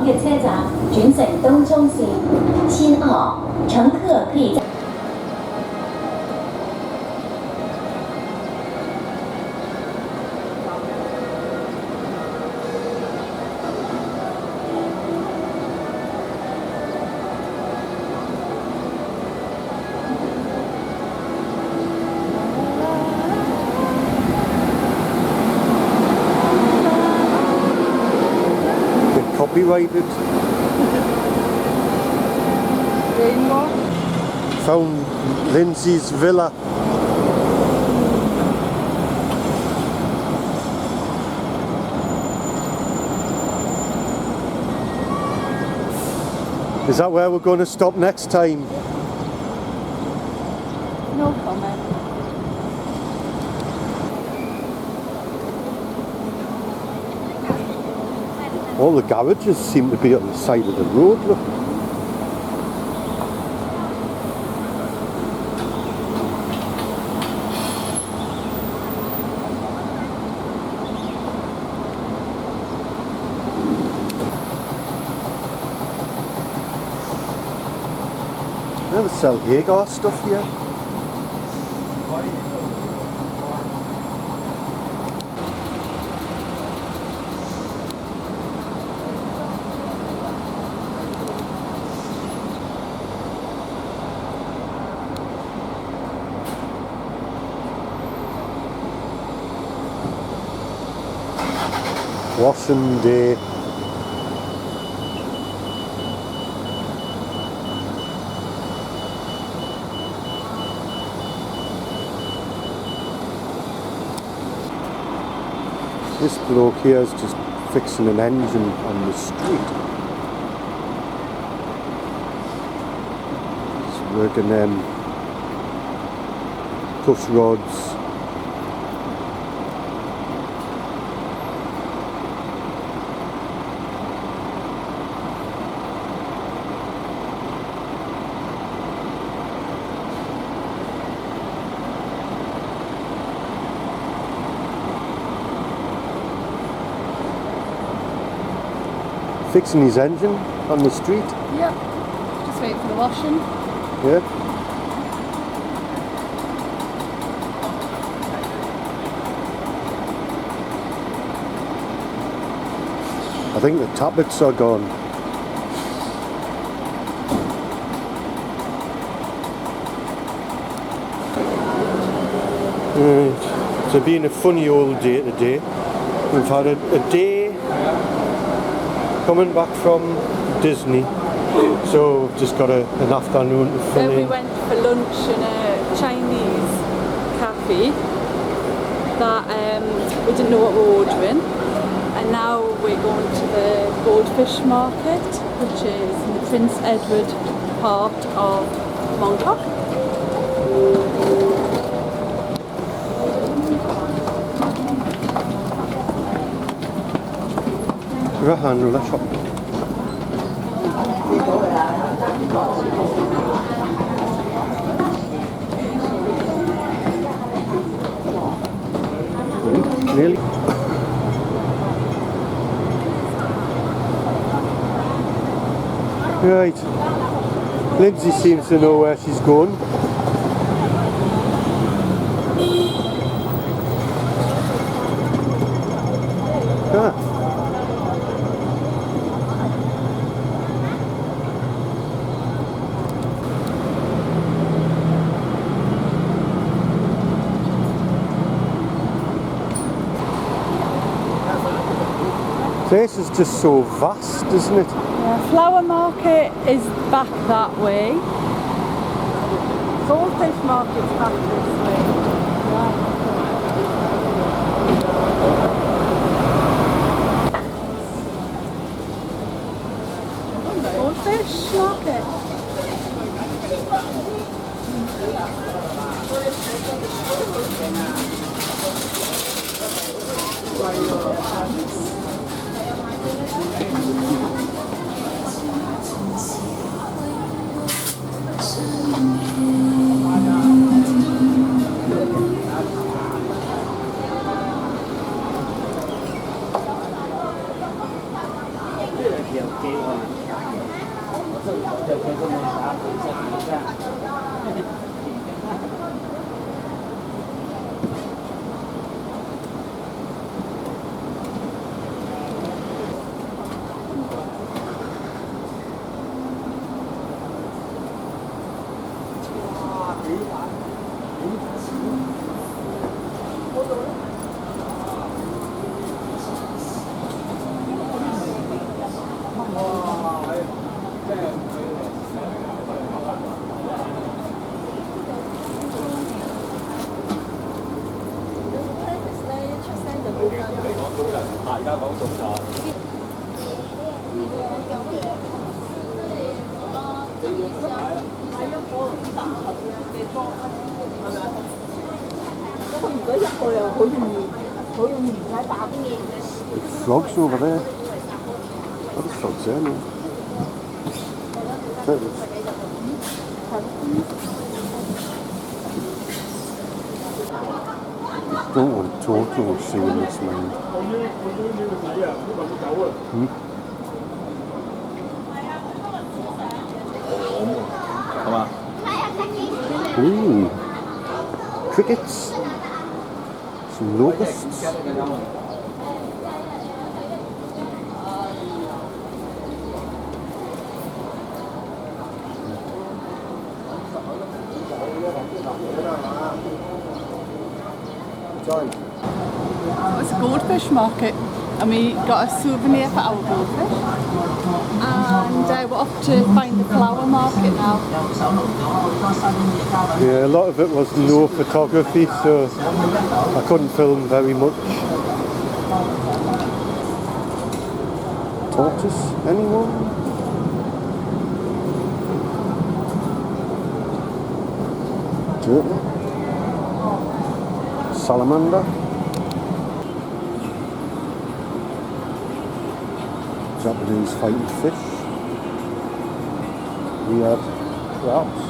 往嘅車站轉乘東涌線。签号，乘客可以在。Copyrighted. Found Lindsay's villa. Is that where we're going to stop next time? No comment. All the garages seem to be on the side of the road, look. They never sell Hagar stuff here. Washing day. This bloke here is just fixing an engine on the street. He's working push rods. Fixing his engine on the street. Yep. Just waiting for the washing. Yeah. I think the tablets are gone. Right. It's been a funny old day today. We've had a day coming back from Disney, so we've just got an afternoon to fill Then we in. went for lunch in a Chinese cafe that we didn't know what we were ordering, and now we're going to the Goldfish market, which is in the Prince Edward part of Mong Kok. Rahan roller shop. Really? Right. Lindsay seems to know where she's going. Ah. This is just so vast, isn't it? Yeah, flower market is back that way. Goldfish market's back this way. Goldfish market. Okay. Frogs over there. What are frogs there now? Turtles. Don't want total seeing this land. Ooh, crickets, some locusts. It's a goldfish market and we got a souvenir for our goldfish, and we're off to find the flower market now. Yeah, a lot of it was no photography, so I couldn't film very much. Tortoise, anyone? Turtle? Salamander? Japanese fighting fish. We had crabs.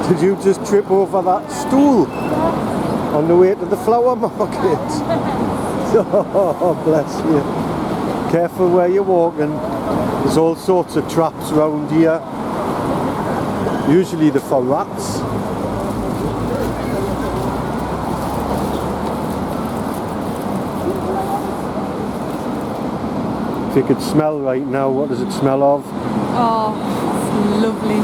Did you just trip over that stool on the way to the flower market? Oh, bless you. Careful where you're walking. There's all sorts of traps around here. Usually they're for rats. If you could smell right now, what does it smell of? Oh, it's lovely.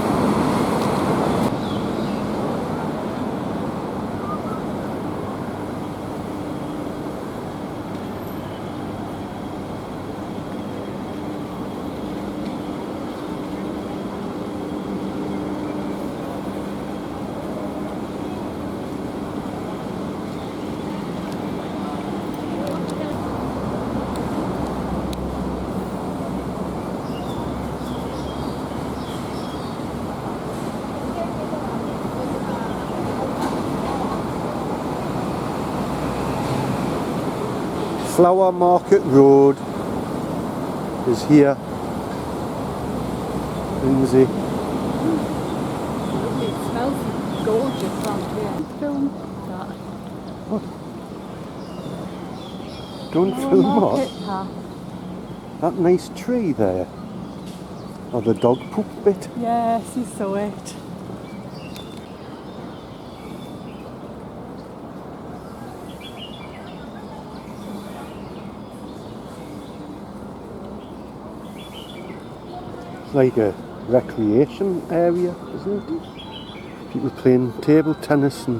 Flower Market Road is here. Lindsay. It smells gorgeous around here. Film that. What? Don't film what? That nice tree there. Or the dog poop bit. Yes, you saw it. Like a recreation area, isn't it? People playing table tennis and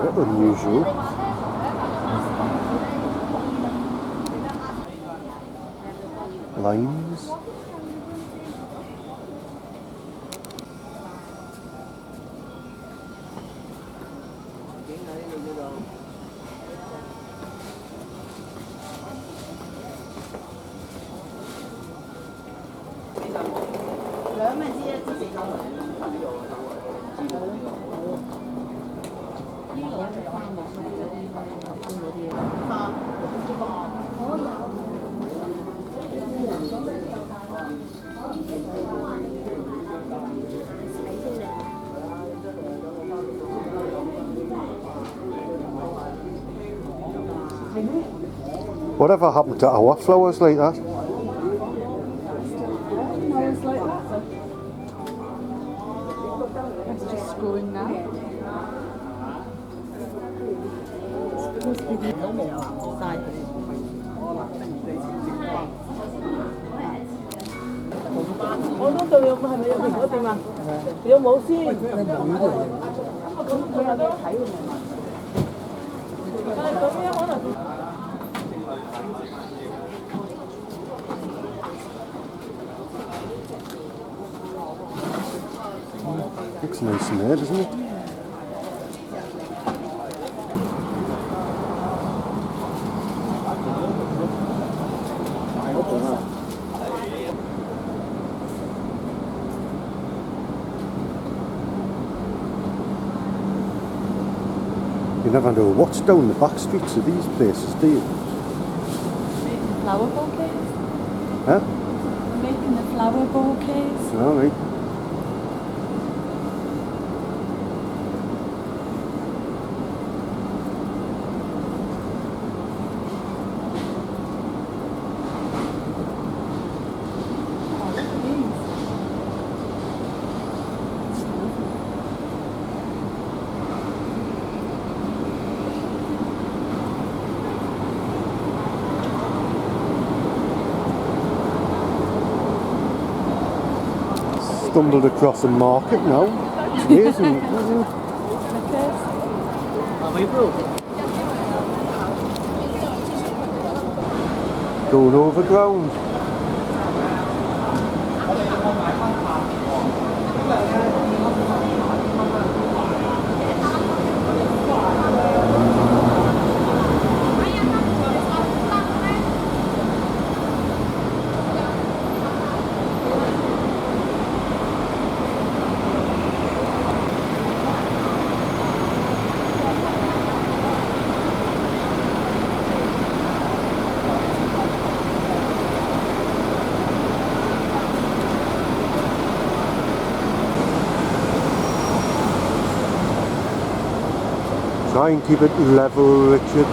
bit unusual. Limes. Whatever happened to our flowers like that? Flowers like that. It's just growing now. Looks nice in there, doesn't it? You never know what's down the back streets of these places, do you? Making flower bouquets. Huh? Making the flower bouquets. Alright. Stumbled across a market now. It's amazing, isn't it? Going over ground. Try and keep it level, Richard.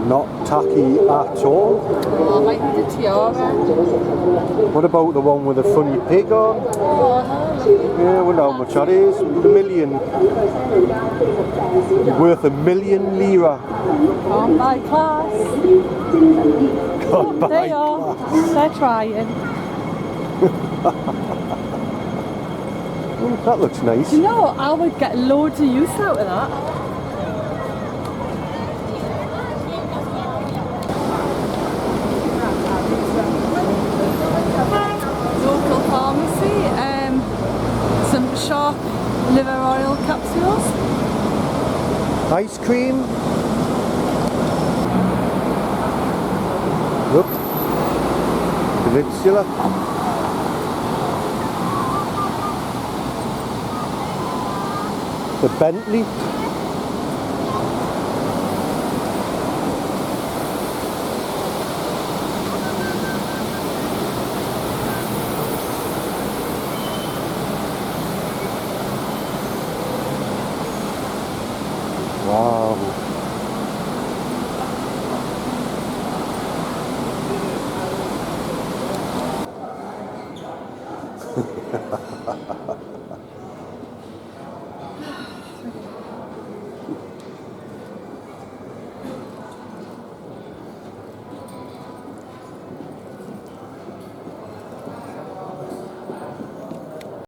Not tacky at all. Oh, I like the tiara. What about the one with the funny pig on? Yeah, I wonder how much that is. $1,000,000. Worth $1,000,000 lira. Can't buy class. God, They are. They're trying. Oh, that looks nice. Do you know what? I would get loads of use out of that. Local pharmacy, some sharp liver oil capsules. Ice cream. Look. Peninsula. The Bentley.